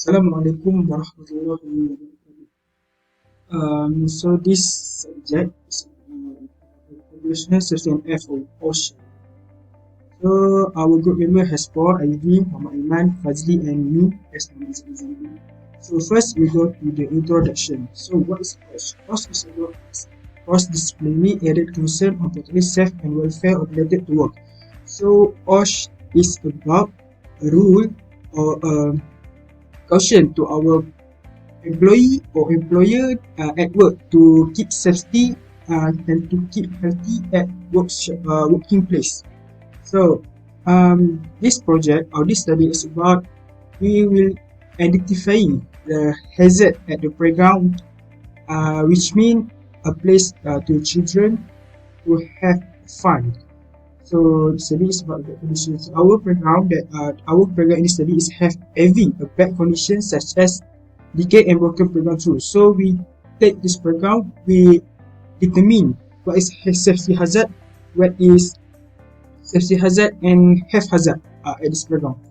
Assalamualaikum warahmatullahi wabarakatuh. So this subject is populational safety and F or OSHA. So our group member has four: Ivy, Muhammad Iman, Fazli, and me as Muhammad. So first we go to the introduction. So what is OSHA? OSHA is about cross-disciplinary added concern on totally safe and welfare of related to work. So OSHA is about a rule or a caution to our employee or employer at work to keep safety and to keep healthy at working place. So this project or this study is about we will identifying the hazard at the playground, which mean a place to children to have fun. So the study is about the conditions. Our playground in this study is having a bad condition such as decay and broken playground too. So we take this playground, we determine what is safety hazard, what is safety hazard and health hazard at this playground.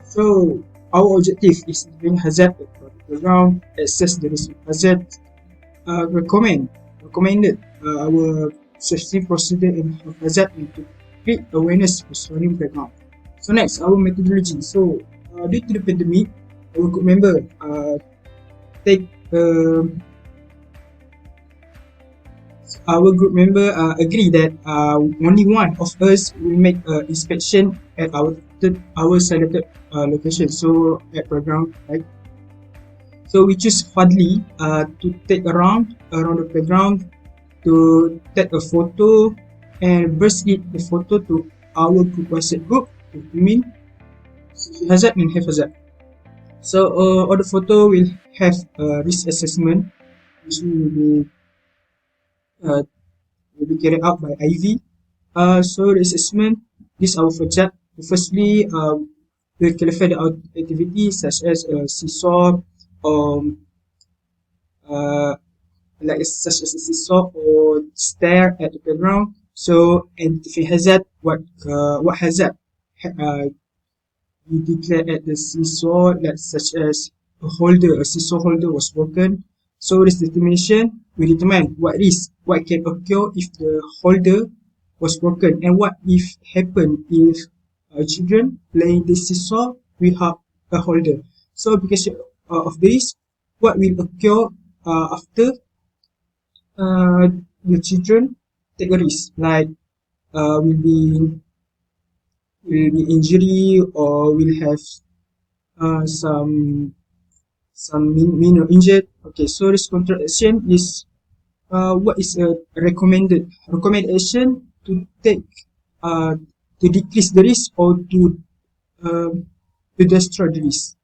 So our objective is to bring hazard at the playground, assess the risk of hazard, recommended our safety procedure and health hazard, and to create awareness for surrounding playground. So next, our methodology. So due to the pandemic, our group member take our group member agree that only one of us will make inspection at our selected location. So at playground, right? So we choose Fadli to take around the playground to take a photo and burst it the photo to our group WhatsApp group to determine hazard and health hazard. So all the photo will have a risk assessment, which will be carried out by Ivy. So the assessment, this our project. Firstly, we clarify the activities such as seesaw, um, such as a seesaw or stair at the playground. So identify hazard, what hazard we declare at the seesaw, such as a seesaw holder was broken. So this determination will determine what can occur if the holder was broken and what if happen if children playing the seesaw without a holder. So because of this, what will occur after the children take a risk, like will be injury or will have some minor injured. Okay, so this control action is what is a recommendation to take to decrease the risk or um, to destroy the risk.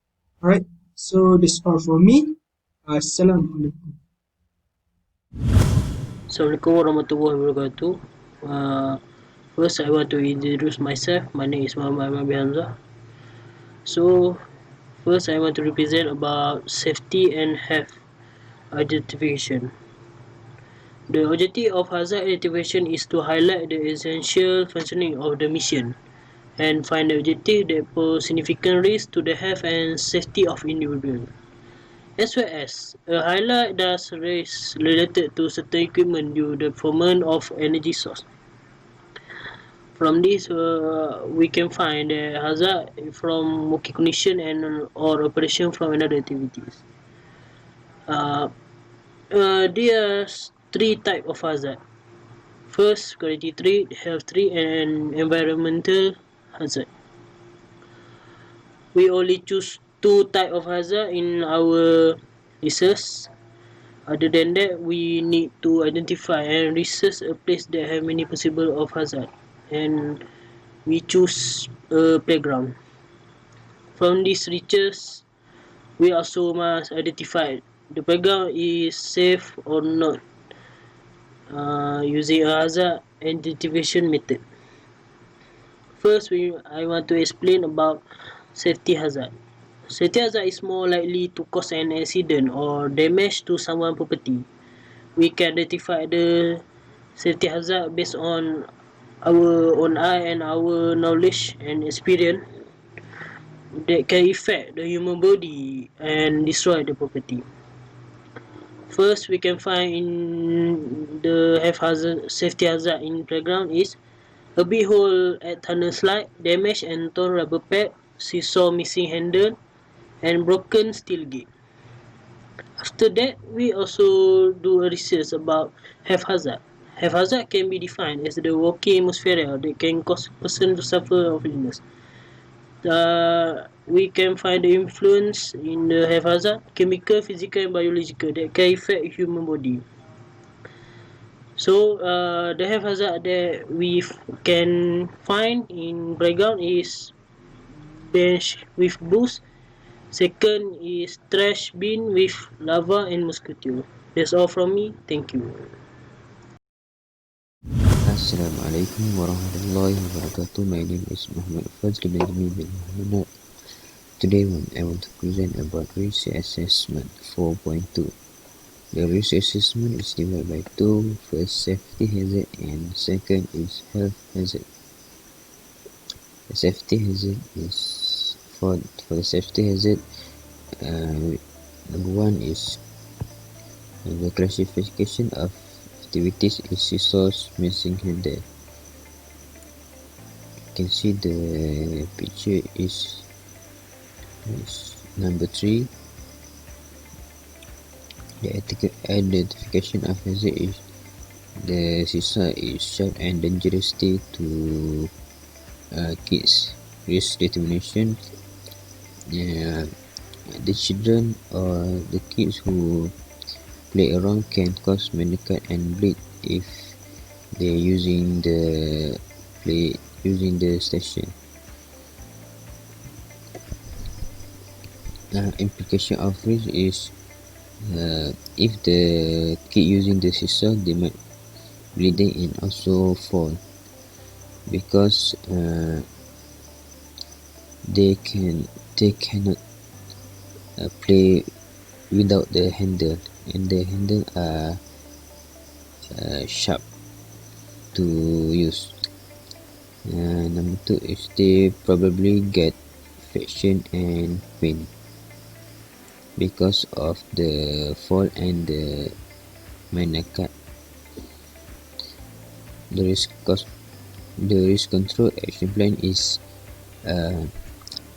Alright, so that's all for me. Assalamualaikum. Assalamualaikum warahmatullahi wabarakatuh. First, I want to introduce myself. My name is Muhammad Hamzah. So, first, I want to represent about safety and health identification. The objective of hazard identification is to highlight the essential functioning of the mission and find the objective that pose significant risk to the health and safety of individuals. As well as a highlight does risk related to certain equipment due to the performance of energy source. From this, we can find the hazard from working condition and or operation from another activities. Uh, there are three type of hazard. First, quality threat, health threat, and environmental hazard. We only choose two type of hazard in our research. Other than that, we need to identify and research a place that have many possible of hazard, and we choose a playground. From these research, we also must identify the playground is safe or not using a hazard identification method. First, I want to explain about safety hazard. Safety hazard is more likely to cause an accident or damage to someone's property. We can identify the safety hazard based on our own eye and our knowledge and experience. that can affect the human body and destroy the property. First, we can find in the safety hazard in playground is a big hole at tunnel slide, damaged and torn rubber pad, seesaw missing handle, and broken steel gate. After that, we also do a research about health hazard. Health hazard can be defined as the working atmosphere that can cause a person to suffer of illness. We can find the influence in the health hazard, chemical, physical, and biological that can affect human body. So the health hazard that we can find in playground is bench with boost. Second is trash bin with lava and mosquito. That's all from me. Thank you. Assalamualaikum warahmatullahi wabarakatuh. My name is Muhammad Fazli Najmi bin Muhammad. Today I want to present about risk assessment 4.2. The risk assessment is divided by two. First, safety hazard, and second is health hazard. The safety hazard is for the safety hazard. Number one is the classification of activities is seesaws missing handle. You can see the picture is number 3. The identification of hazard is the seesaw is sharp and dangerous to kids. Risk determination. The children or the kids who play around can cause medical and bleed if they're using the station. Implication of risk is if the kid using the seesaw, they might bleeding and also fall because they cannot play without the handle, and the handle are sharp to use. Number 2 is they probably get infection and pain because of the fall and the minor cut. The risk control action plan is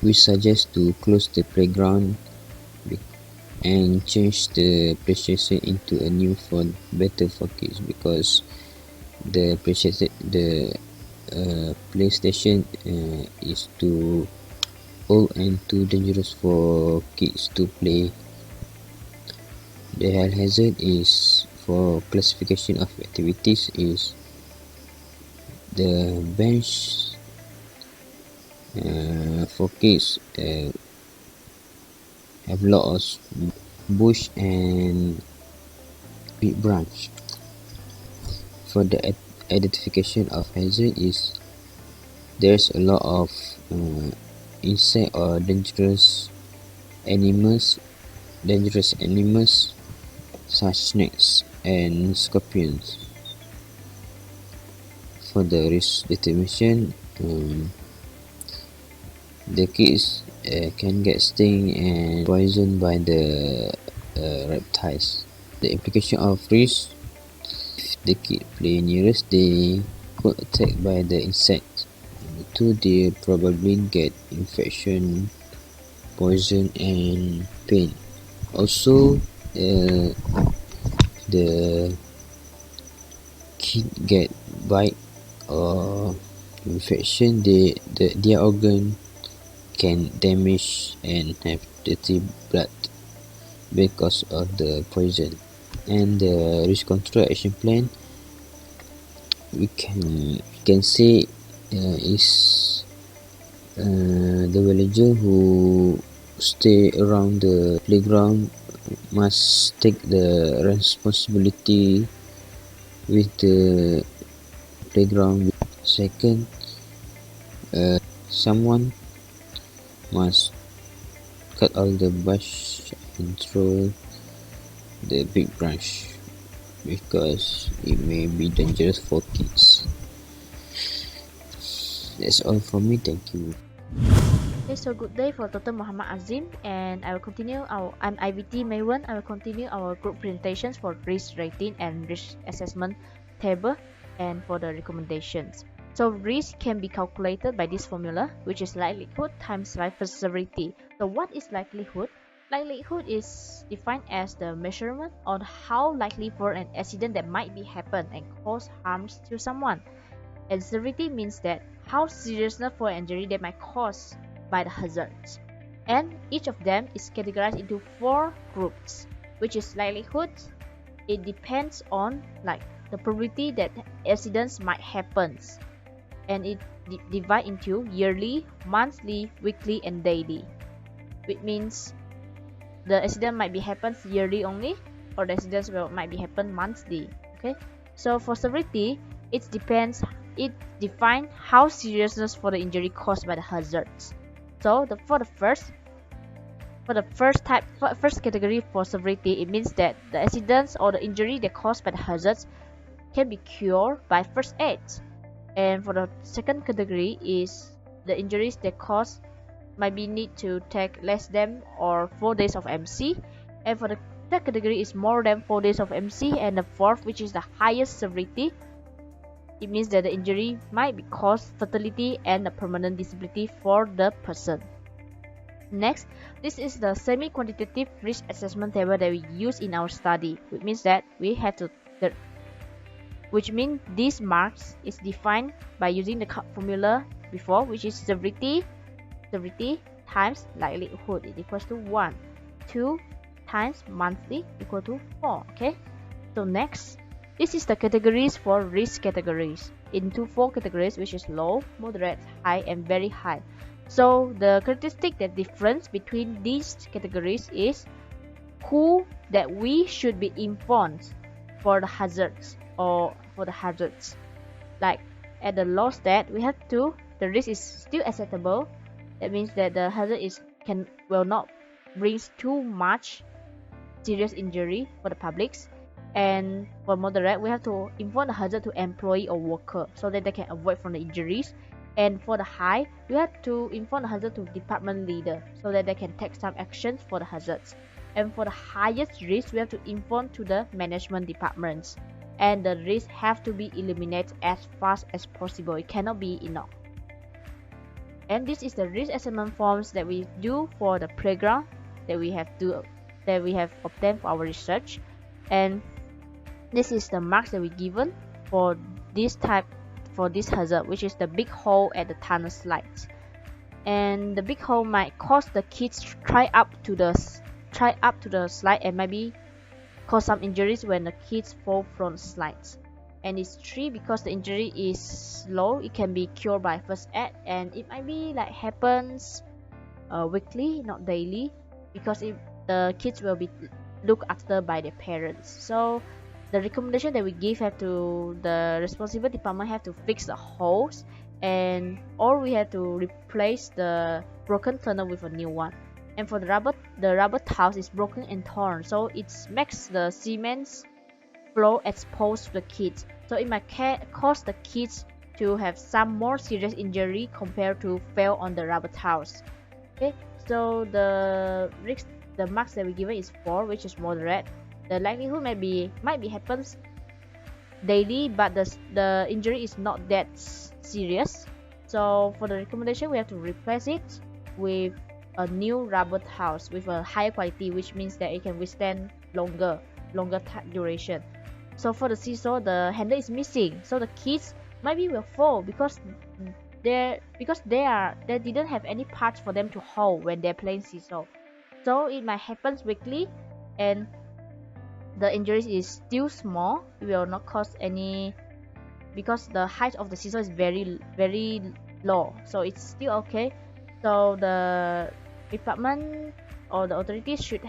we suggest to close the playground and change the PlayStation into a new phone, better for kids, because the PlayStation is too old and too dangerous for kids to play. The health hazard is for classification of activities is the bench for kids have lots of bush and big branch. For the identification of hazard is there's a lot of insect or dangerous animals such snakes and scorpions. For the risk determination, the kids can get sting and poisoned by the reptiles. The implication of risk: if the kid play nearest, they got attacked by the insects. Number 2, they probably get infection, poison and pain. Also, the kid get bite or infection, their organ can damage and have dirty blood because of the poison. And the risk control action plan, we can say is the villager who stay around the playground must take the responsibility with the playground. Second, someone must cut all the bush and throw the big branch because it may be dangerous for kids. That's all from me. Thank you. so good day for Dr. Muhammad Azim, and I will continue I'm IVT Maywan. I will continue our group presentations for risk rating and risk assessment table and for the recommendations. So risk can be calculated by this formula, which is likelihood times life severity. So what is likelihood? Likelihood is defined as the measurement on how likely for an accident that might be happen and cause harms to someone. And severity means that how serious for an injury that might cause by the hazards. And each of them is categorized into 4 groups, which is likelihood. It depends on like the probability that accidents might happen, and it divide into yearly, monthly, weekly, and daily. Which means the accident might be happens yearly only, or the accidents might be happen monthly. Okay, so for severity, it defines how seriousness for the injury caused by the hazards. So for the first category for severity, it means that the accidents or the injury that caused by the hazards can be cured by first aid. And for the second category is the injuries that cause might be need to take less than or 4 days of MC. And for the third category is more than 4 days of MC. And the fourth, which is the highest severity, it means that the injury might be cause fatality and a permanent disability for the person. Next, this is the semi-quantitative risk assessment table that we use in our study, which means that we have to these marks is defined by using the formula before, which is severity times likelihood is equals to 1. 2 times monthly equal to 4. Okay, so next, this is the categories for risk categories into 4 categories, which is low, moderate, high, and very high. So the characteristic that difference between these categories is who that we should be informed for the hazards or for the hazards. Like at the low state, we have to the risk is still acceptable. That means that the hazard will not bring too much serious injury for the publics. And for moderate, we have to inform the hazard to employee or worker so that they can avoid from the injuries. And for the high, we have to inform the hazard to department leader so that they can take some actions for the hazards. And for the highest risk, we have to inform to the management departments. And the risk have to be eliminated as fast as possible. It cannot be enough. And this is the risk assessment forms that we do for the playground that we have obtained for our research. And this is the marks that we given for this hazard, which is the big hole at the tunnel slides. And the big hole might cause the kids try up to the slide and maybe cause some injuries when the kids fall from slides. And it's 3 because the injury is low, it can be cured by first aid, and it might be like happens weekly, not daily, because the kids will be looked after by their parents. So the recommendation that we give the responsible department have to fix the holes, or we have to replace the broken tunnel with a new one. And for the rubber tiles is broken and torn, so it makes the cement flow exposed to the kids. So it might cause the kids to have some more serious injury compared to fail on the rubber tiles. Okay, so the marks that we given is 4, which is moderate. The likelihood might be happens daily, but the injury is not that serious. So for the recommendation, we have to replace it with a new rubber tiles with a higher quality, which means that it can withstand longer duration. So for the seesaw, the handle is missing, so the kids maybe will fall because they didn't have any parts for them to hold when they're playing seesaw. So it might happen weekly, and the injuries is still small. It will not cause any because the height of the seesaw is very very low, so it's still okay. So the department or the authorities should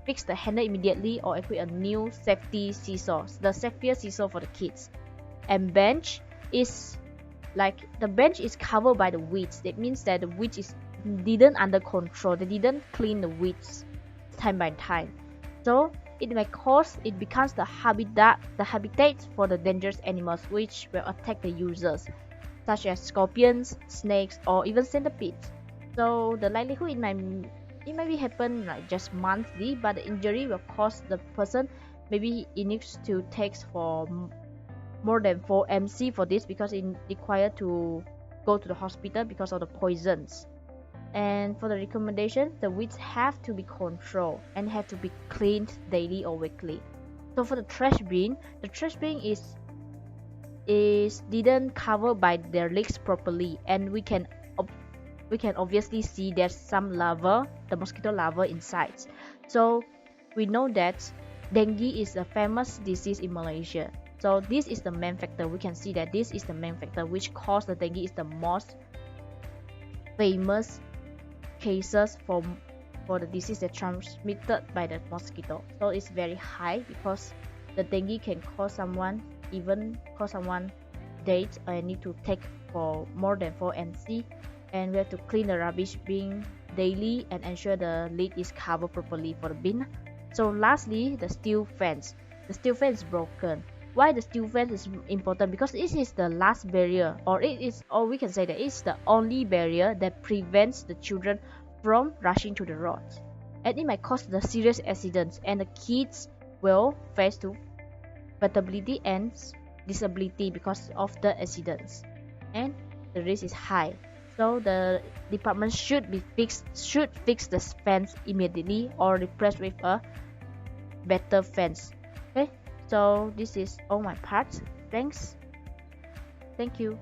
fix the handle immediately or equip a new safety seesaw, the safety seesaw for the kids. And bench is like the bench is covered by the weeds. That means that the weeds didn't under control. They didn't clean the weeds time by time. So it may cause it becomes the habitat for the dangerous animals which will attack the users, such as scorpions, snakes, or even centipedes. So the likelihood it might be happen like just monthly, but the injury will cause the person maybe it needs to take for more than 4 MC for this, because it required to go to the hospital because of the poisons. And for the recommendation, the weeds have to be controlled and have to be cleaned daily or weekly. So for the trash bin is didn't cover by their legs properly, and we can obviously see there's some larva, the mosquito larva inside. So we know that dengue is a famous disease in Malaysia. So this is the main factor. We can see that this is the main factor which caused the dengue is the most famous cases for the disease that transmitted by the mosquito. So it's very high because the dengue can cause someone dead and need to take for more than 4 MC, and we have to clean the rubbish bin daily and ensure the lid is covered properly for the bin. So lastly, the steel fence. The steel fence is broken. Why the steel fence is important? Because it is the last barrier, or we can say that it's the only barrier that prevents the children from rushing to the roads, and it might cause the serious accidents, and the kids will face to fatality and disability because of the accidents, and the risk is high. So the department should fix the fence immediately or replace with a better fence. Okay, so this is all my parts. Thank you.